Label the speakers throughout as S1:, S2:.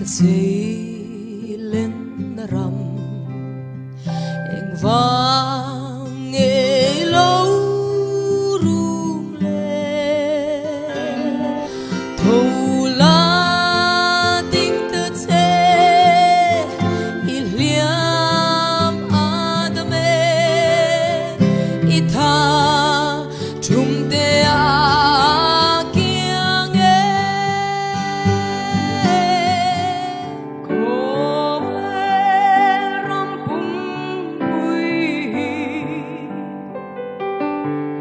S1: dây lên rằm em vang nghe lâu ru lên thâu la tiếng tơ che i liam adame i tha chung te a kiang ko ve ram pum bui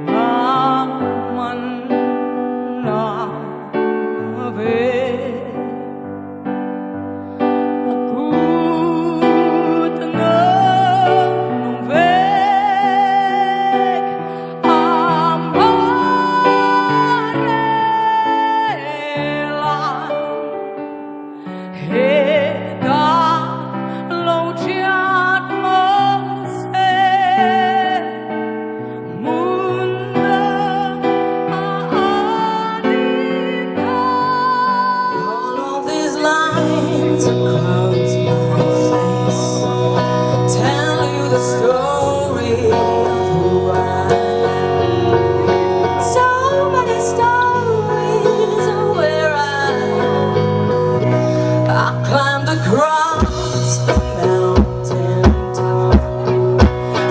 S1: ma man na ve across my face, tell you the story of who I am. So many stories of where I climbed across the mountain top,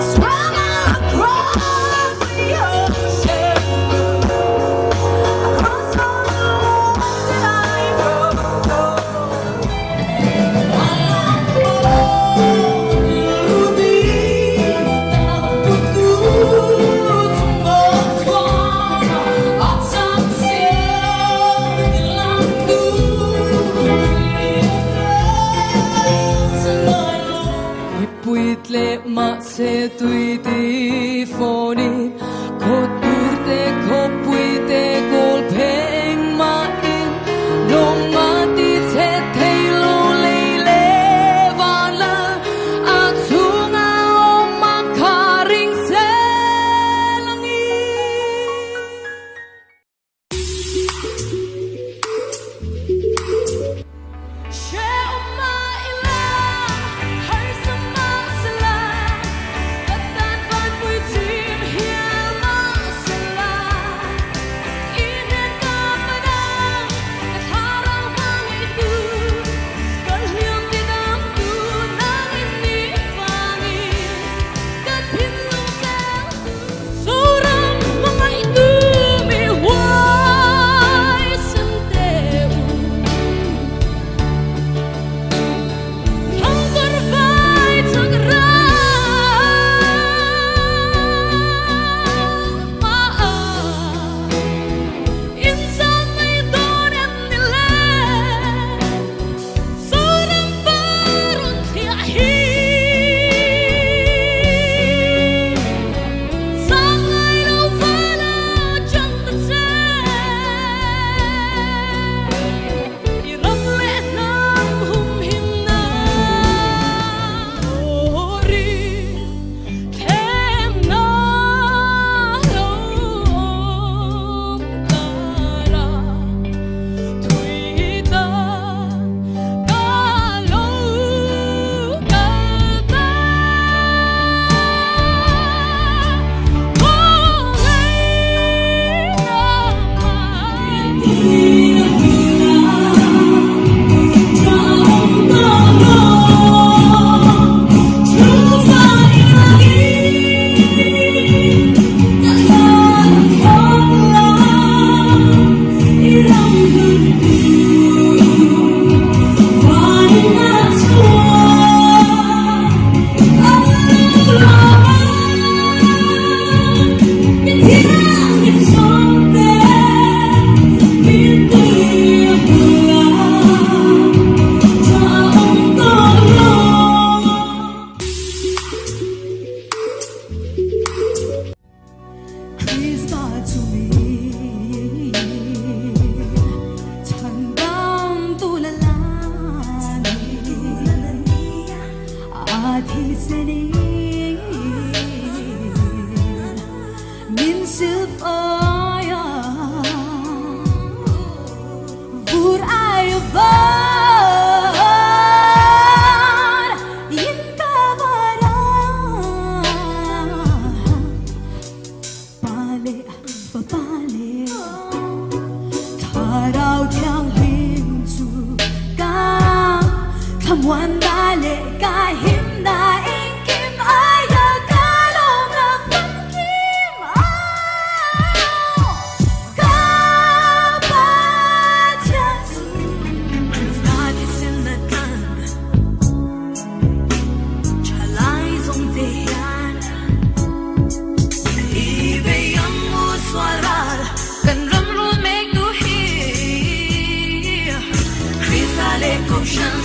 S1: swam across the ocean, across all the roads that I rode. Le ma se tui ti foni ko turte ko puite kol peng ma in lo ma ti te te lo le le van la a tunga o ma karing se langi Would I ever Someone dale kahim na ingkim ayaw kalong na pangkim kapatid Christ is in the gun Chalai zong diyan Ibe yang muswaral Kan ramrun make nu hear Christ dale ko siyang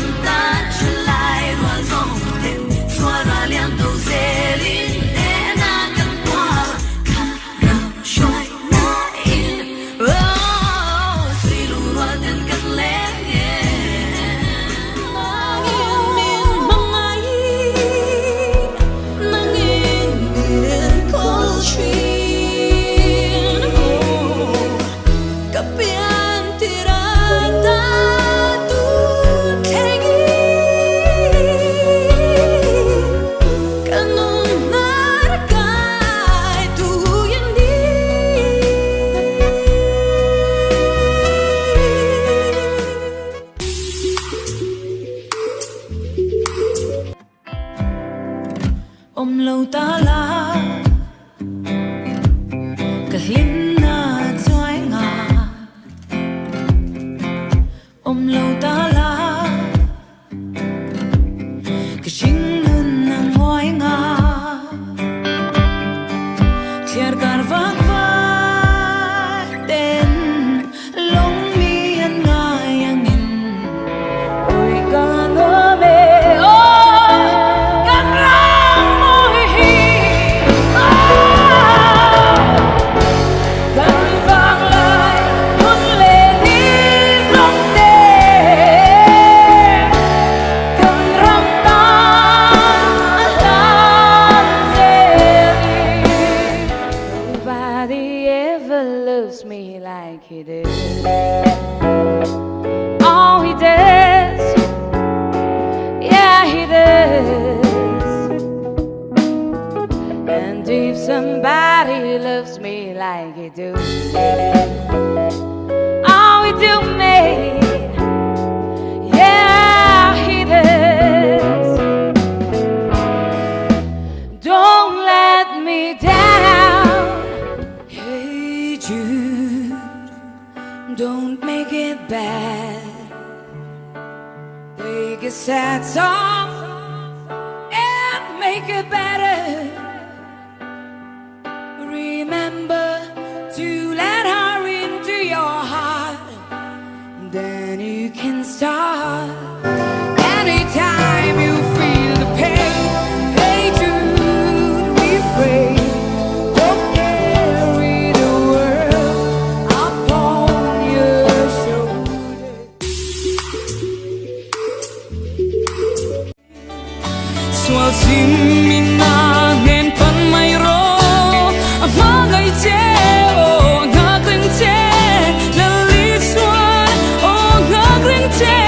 S1: lâu ta la cả linh na choai ngà lâu ta la cả chính nun na ngoai ngà kher gar vak vai ten long mi an ngai yang in oi ka no me me like he did. Oh, he does. Yeah, he does. And if somebody loves me like he do, oh, he do me. Yeah, he does. Don't let me down. Don't make it bad. Take a sad song and make it better. Remember to let her into your heart. Then you can start. Anytime you feel the pain, hey Jude, we pray. Swal sim mina nen pan mai ro amagai che o ngagring che lali swan o ngagring che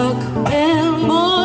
S1: Sak el mo